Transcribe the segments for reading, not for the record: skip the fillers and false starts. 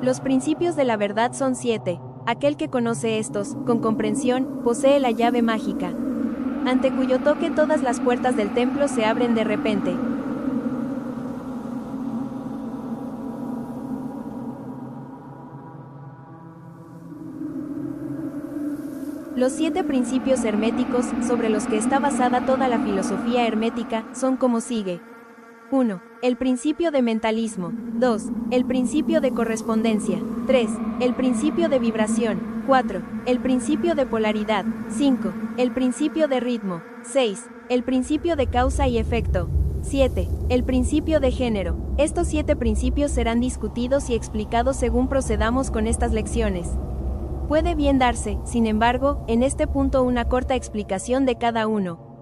Los principios de la verdad son 7. Aquel que conoce estos, con comprensión, posee la llave mágica, ante cuyo toque todas las puertas del templo se abren de repente. Los 7 principios herméticos, sobre los que está basada toda la filosofía hermética, son como sigue. 1. El principio de mentalismo. 2. El principio de correspondencia. 3. El principio de vibración. 4. El principio de polaridad. 5. El principio de ritmo. 6. El principio de causa y efecto. 7. El principio de género. Estos 7 principios serán discutidos y explicados según procedamos con estas lecciones. Puede bien darse, sin embargo, en este punto una corta explicación de cada uno.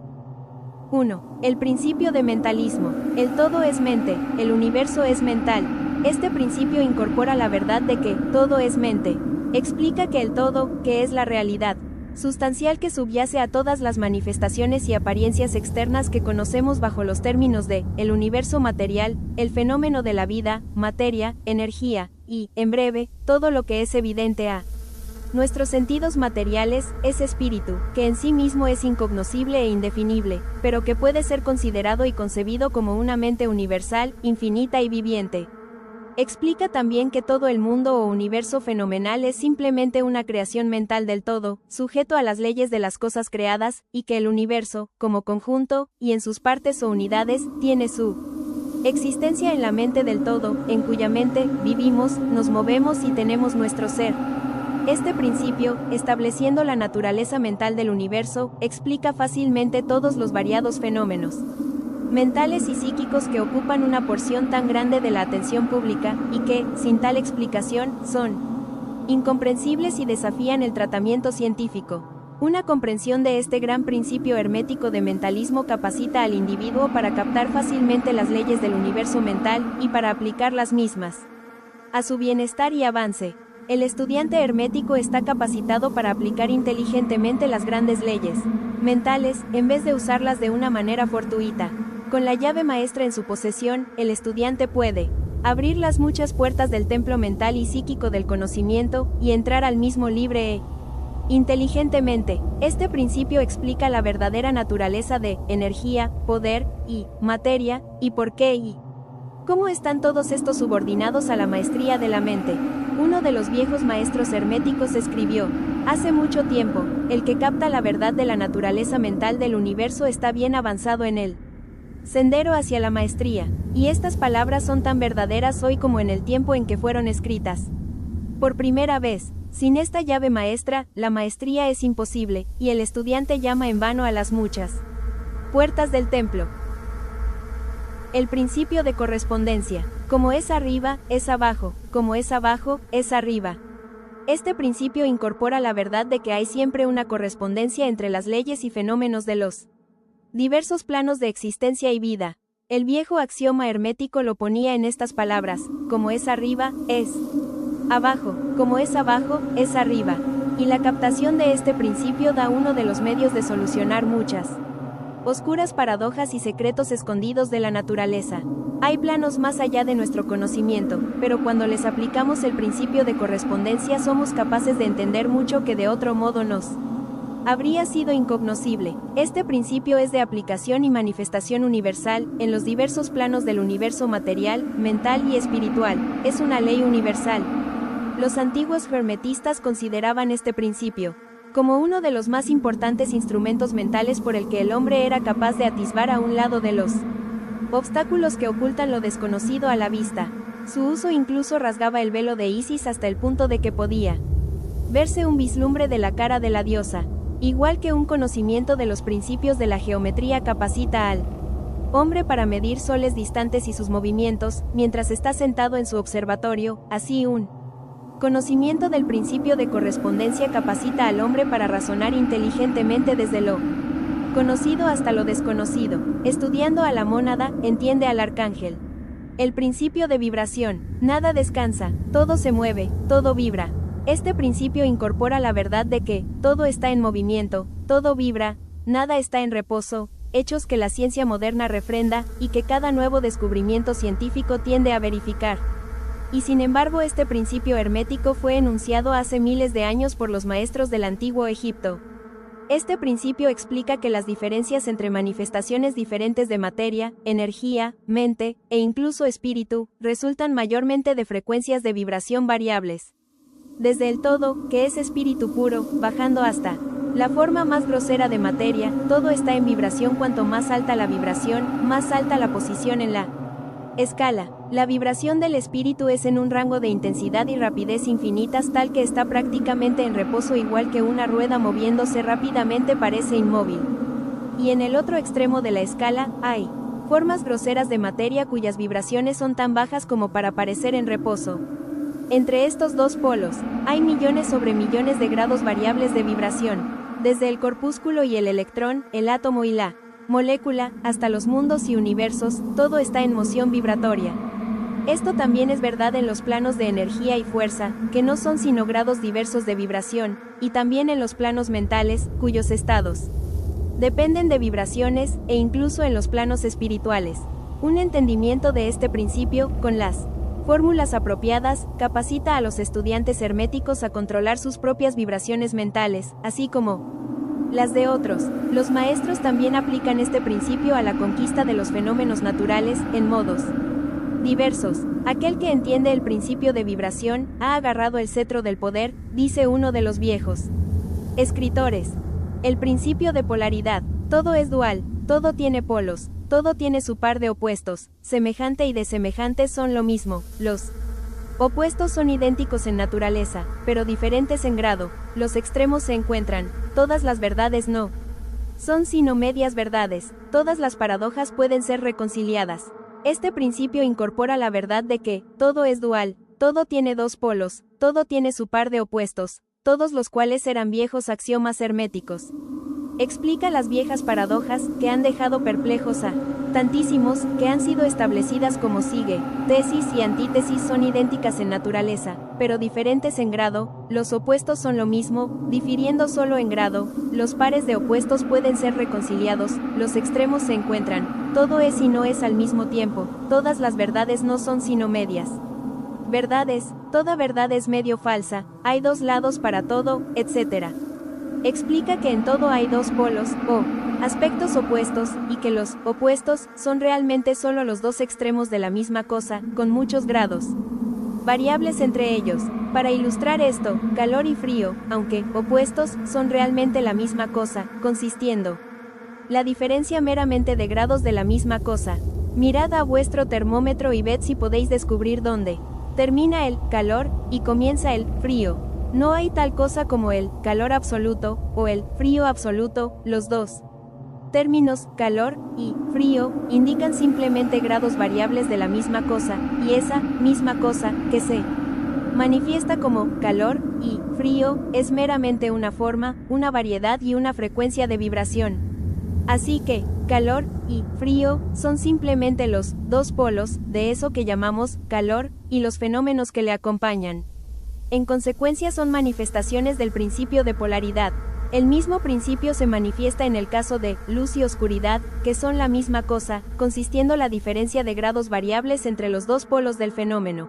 1. El principio de mentalismo. El todo es mente, el universo es mental. Este principio incorpora la verdad de que todo es mente. Explica que el todo, que es la realidad sustancial que subyace a todas las manifestaciones y apariencias externas que conocemos bajo los términos de el universo material, el fenómeno de la vida, materia, energía, y, en breve, todo lo que es evidente a nuestros sentidos materiales, es espíritu, que en sí mismo es incognoscible e indefinible, pero que puede ser considerado y concebido como una mente universal, infinita y viviente. Explica también que todo el mundo o universo fenomenal es simplemente una creación mental del todo, sujeto a las leyes de las cosas creadas, y que el universo, como conjunto, y en sus partes o unidades, tiene su existencia en la mente del todo, en cuya mente vivimos, nos movemos y tenemos nuestro ser. Este principio, estableciendo la naturaleza mental del universo, explica fácilmente todos los variados fenómenos mentales y psíquicos que ocupan una porción tan grande de la atención pública, y que, sin tal explicación, son incomprensibles y desafían el tratamiento científico. Una comprensión de este gran principio hermético de mentalismo capacita al individuo para captar fácilmente las leyes del universo mental, y para aplicar las mismas a su bienestar y avance. El estudiante hermético está capacitado para aplicar inteligentemente las grandes leyes mentales, en vez de usarlas de una manera fortuita. Con la llave maestra en su posesión, el estudiante puede abrir las muchas puertas del templo mental y psíquico del conocimiento, y entrar al mismo libre e inteligentemente. Este principio explica la verdadera naturaleza de energía, poder y materia, y por qué y cómo están todos estos subordinados a la maestría de la mente. Uno de los viejos maestros herméticos escribió, hace mucho tiempo, el que capta la verdad de la naturaleza mental del universo está bien avanzado en el sendero hacia la maestría, y estas palabras son tan verdaderas hoy como en el tiempo en que fueron escritas. Por primera vez, sin esta llave maestra, la maestría es imposible, y el estudiante llama en vano a las muchas puertas del templo. El principio de correspondencia. Como es arriba, es abajo, como es abajo, es arriba. Este principio incorpora la verdad de que hay siempre una correspondencia entre las leyes y fenómenos de los diversos planos de existencia y vida. El viejo axioma hermético lo ponía en estas palabras: como es arriba, es abajo, como es abajo, es arriba. Y la captación de este principio da uno de los medios de solucionar muchas oscuras paradojas y secretos escondidos de la naturaleza. Hay planos más allá de nuestro conocimiento, pero cuando les aplicamos el principio de correspondencia somos capaces de entender mucho que de otro modo nos habría sido incognoscible. Este principio es de aplicación y manifestación universal, en los diversos planos del universo material, mental y espiritual. Es una ley universal. Los antiguos hermetistas consideraban este principio como uno de los más importantes instrumentos mentales por el que el hombre era capaz de atisbar a un lado de los obstáculos que ocultan lo desconocido a la vista. Su uso incluso rasgaba el velo de Isis hasta el punto de que podía verse un vislumbre de la cara de la diosa. Igual que un conocimiento de los principios de la geometría capacita al hombre para medir soles distantes y sus movimientos, mientras está sentado en su observatorio, así un conocimiento del principio de correspondencia capacita al hombre para razonar inteligentemente desde lo conocido hasta lo desconocido. Estudiando a la mónada, entiende al arcángel. El principio de vibración. Nada descansa, todo se mueve, todo vibra. Este principio incorpora la verdad de que todo está en movimiento, todo vibra, nada está en reposo, hechos que la ciencia moderna refrenda y que cada nuevo descubrimiento científico tiende a verificar. Y sin embargo este principio hermético fue enunciado hace miles de años por los maestros del antiguo Egipto. Este principio explica que las diferencias entre manifestaciones diferentes de materia, energía, mente, e incluso espíritu, resultan mayormente de frecuencias de vibración variables. Desde el todo, que es espíritu puro, bajando hasta la forma más grosera de materia, todo está en vibración. Cuanto más alta la vibración, más alta la posición en la escala. La vibración del espíritu es en un rango de intensidad y rapidez infinitas, tal que está prácticamente en reposo, igual que una rueda moviéndose rápidamente parece inmóvil. Y en el otro extremo de la escala, hay formas groseras de materia cuyas vibraciones son tan bajas como para parecer en reposo. Entre estos dos polos, hay millones sobre millones de grados variables de vibración, desde el corpúsculo y el electrón, el átomo y la molécula, hasta los mundos y universos, todo está en moción vibratoria. Esto también es verdad en los planos de energía y fuerza, que no son sino grados diversos de vibración, y también en los planos mentales, cuyos estados dependen de vibraciones, e incluso en los planos espirituales. Un entendimiento de este principio, con las fórmulas apropiadas, capacita a los estudiantes herméticos a controlar sus propias vibraciones mentales, así como las de otros. Los maestros también aplican este principio a la conquista de los fenómenos naturales, en modos diversos. Aquel que entiende el principio de vibración, ha agarrado el cetro del poder, dice uno de los viejos escritores. El principio de polaridad. Todo es dual, todo tiene polos, todo tiene su par de opuestos, semejante y desemejante son lo mismo, los opuestos son idénticos en naturaleza, pero diferentes en grado, los extremos se encuentran, todas las verdades no son sino medias verdades, todas las paradojas pueden ser reconciliadas. Este principio incorpora la verdad de que todo es dual, todo tiene dos polos, todo tiene su par de opuestos, todos los cuales eran viejos axiomas herméticos. Explica las viejas paradojas que han dejado perplejos a tantísimos, que han sido establecidas como sigue: tesis y antítesis son idénticas en naturaleza, pero diferentes en grado, los opuestos son lo mismo, difiriendo solo en grado, los pares de opuestos pueden ser reconciliados, los extremos se encuentran, todo es y no es al mismo tiempo, todas las verdades no son sino medias verdades, toda verdad es medio falsa, hay dos lados para todo, etc. Explica que en todo hay dos polos, o aspectos opuestos, y que los opuestos son realmente solo los dos extremos de la misma cosa, con muchos grados variables entre ellos. Para ilustrar esto, calor y frío, aunque opuestos, son realmente la misma cosa, consistiendo la diferencia meramente de grados de la misma cosa. Mirad a vuestro termómetro y ved si podéis descubrir dónde termina el calor y comienza el frío. No hay tal cosa como el calor absoluto o el frío absoluto. Los dos términos, calor y frío, indican simplemente grados variables de la misma cosa, y esa misma cosa, que se manifiesta como calor y frío, es meramente una forma, una variedad y una frecuencia de vibración. Así que, calor y frío son simplemente los dos polos de eso que llamamos calor y los fenómenos que le acompañan. En consecuencia son manifestaciones del principio de polaridad. El mismo principio se manifiesta en el caso de luz y oscuridad, que son la misma cosa, consistiendo la diferencia de grados variables entre los dos polos del fenómeno.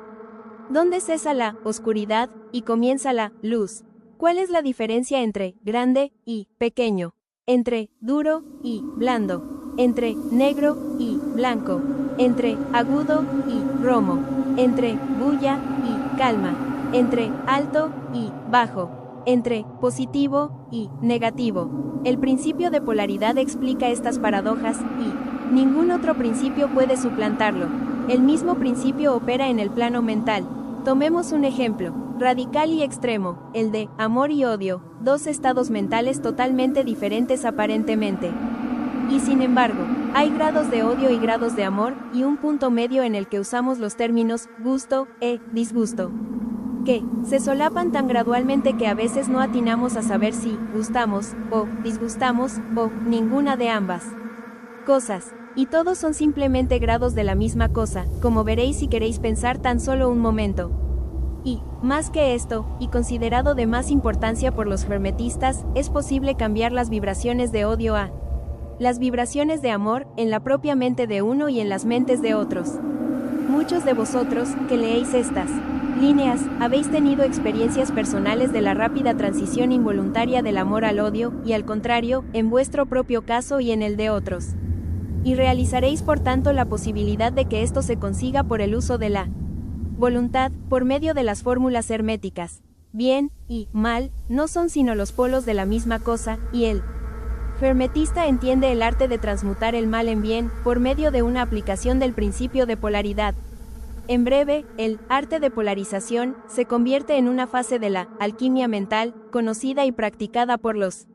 ¿Dónde cesa la oscuridad y comienza la luz? ¿Cuál es la diferencia entre grande y pequeño? Entre duro y blando, entre negro y blanco, entre agudo y romo, entre bulla y calma, entre alto y bajo, entre positivo y negativo. El principio de polaridad explica estas paradojas y ningún otro principio puede suplantarlo. El mismo principio opera en el plano mental. Tomemos un ejemplo radical y extremo, el de amor y odio, dos estados mentales totalmente diferentes aparentemente. Y sin embargo, hay grados de odio y grados de amor, y un punto medio en el que usamos los términos gusto e disgusto, que se solapan tan gradualmente que a veces no atinamos a saber si gustamos o disgustamos o ninguna de ambas cosas. Y todos son simplemente grados de la misma cosa, como veréis si queréis pensar tan solo un momento. Y, más que esto, y considerado de más importancia por los hermetistas, es posible cambiar las vibraciones de odio a las vibraciones de amor, en la propia mente de uno y en las mentes de otros. Muchos de vosotros, que leéis estas líneas, habéis tenido experiencias personales de la rápida transición involuntaria del amor al odio, y al contrario, en vuestro propio caso y en el de otros. Y realizaréis por tanto la posibilidad de que esto se consiga por el uso de la voluntad, por medio de las fórmulas herméticas. Bien y mal no son sino los polos de la misma cosa, y el hermetista entiende el arte de transmutar el mal en bien, por medio de una aplicación del principio de polaridad. En breve, el arte de polarización se convierte en una fase de la alquimia mental, conocida y practicada por los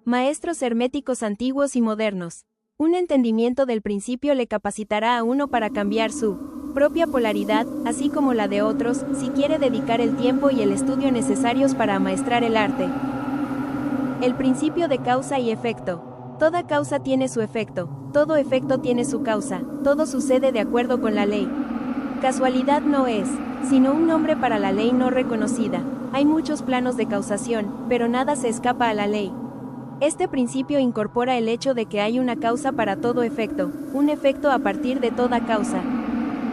maestros herméticos antiguos y modernos. Un entendimiento del principio le capacitará a uno para cambiar su propia polaridad, así como la de otros, si quiere dedicar el tiempo y el estudio necesarios para amaestrar el arte. El principio de causa y efecto. Toda causa tiene su efecto, todo efecto tiene su causa, todo sucede de acuerdo con la ley. Casualidad no es, sino un nombre para la ley no reconocida. Hay muchos planos de causación, pero nada se escapa a la ley. Este principio incorpora el hecho de que hay una causa para todo efecto, un efecto a partir de toda causa.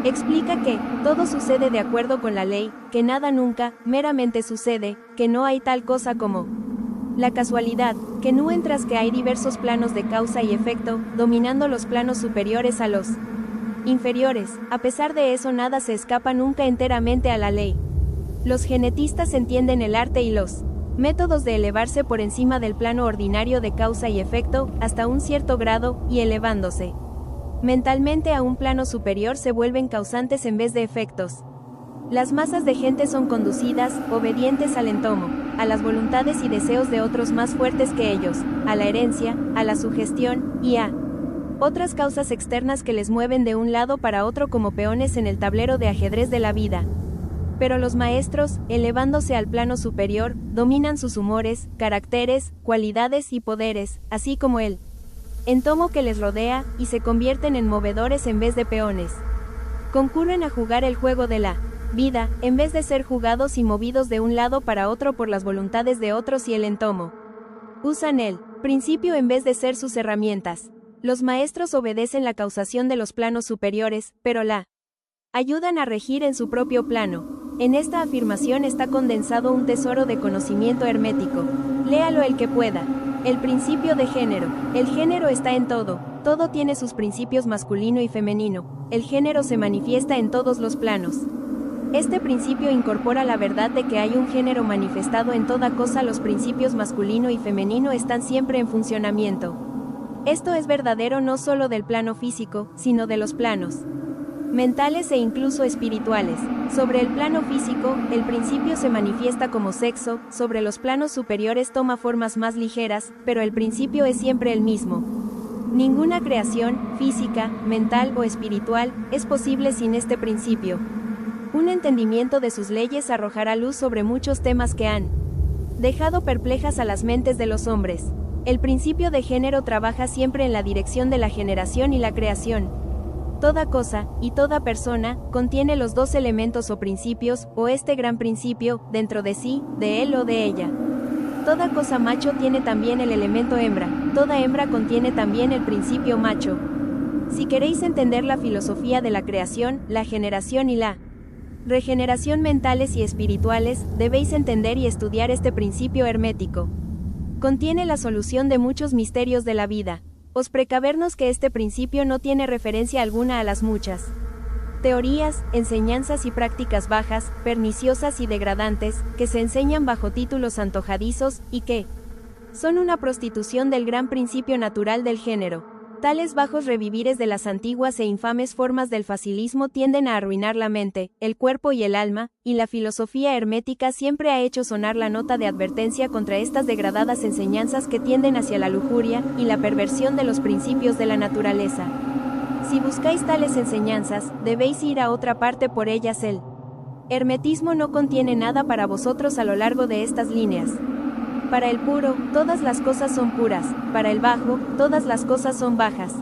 Explica que todo sucede de acuerdo con la ley, que nada nunca, meramente sucede, que no hay tal cosa como la casualidad, que no entras que hay diversos planos de causa y efecto, dominando los planos superiores a los inferiores. A pesar de eso nada se escapa nunca enteramente a la ley. Los genetistas entienden el arte y los métodos de elevarse por encima del plano ordinario de causa y efecto, hasta un cierto grado, y elevándose mentalmente a un plano superior se vuelven causantes en vez de efectos. Las masas de gente son conducidas, obedientes al entomo, a las voluntades y deseos de otros más fuertes que ellos, a la herencia, a la sugestión, y a otras causas externas que les mueven de un lado para otro como peones en el tablero de ajedrez de la vida. Pero los maestros, elevándose al plano superior, dominan sus humores, caracteres, cualidades y poderes, así como el entomo que les rodea, y se convierten en movedores en vez de peones. Concurren a jugar el juego de la vida, en vez de ser jugados y movidos de un lado para otro por las voluntades de otros y el entomo. Usan el principio en vez de ser sus herramientas. Los maestros obedecen la causación de los planos superiores, pero la ayudan a regir en su propio plano. En esta afirmación está condensado un tesoro de conocimiento hermético. Léalo el que pueda. El principio de género. El género está en todo. Todo tiene sus principios masculino y femenino. El género se manifiesta en todos los planos. Este principio incorpora la verdad de que hay un género manifestado en toda cosa. Los principios masculino y femenino están siempre en funcionamiento. Esto es verdadero no solo del plano físico, sino de los planos mentales e incluso espirituales. Sobre el plano físico, el principio se manifiesta como sexo, sobre los planos superiores toma formas más ligeras, pero el principio es siempre el mismo. Ninguna creación, física, mental o espiritual, es posible sin este principio. Un entendimiento de sus leyes arrojará luz sobre muchos temas que han dejado perplejas a las mentes de los hombres. El principio de género trabaja siempre en la dirección de la generación y la creación. Toda cosa, y toda persona, contiene los dos elementos o principios, o este gran principio, dentro de sí, de él o de ella. Toda cosa macho tiene también el elemento hembra, toda hembra contiene también el principio macho. Si queréis entender la filosofía de la creación, la generación y la regeneración mentales y espirituales, debéis entender y estudiar este principio hermético. Contiene la solución de muchos misterios de la vida. Os precavernos que este principio no tiene referencia alguna a las muchas teorías, enseñanzas y prácticas bajas, perniciosas y degradantes, que se enseñan bajo títulos antojadizos, y que son una prostitución del gran principio natural del género. Tales bajos revivires de las antiguas e infames formas del facilismo tienden a arruinar la mente, el cuerpo y el alma, y la filosofía hermética siempre ha hecho sonar la nota de advertencia contra estas degradadas enseñanzas que tienden hacia la lujuria y la perversión de los principios de la naturaleza. Si buscáis tales enseñanzas, debéis ir a otra parte por ellas. El hermetismo no contiene nada para vosotros a lo largo de estas líneas. Para el puro, todas las cosas son puras, para el bajo, todas las cosas son bajas.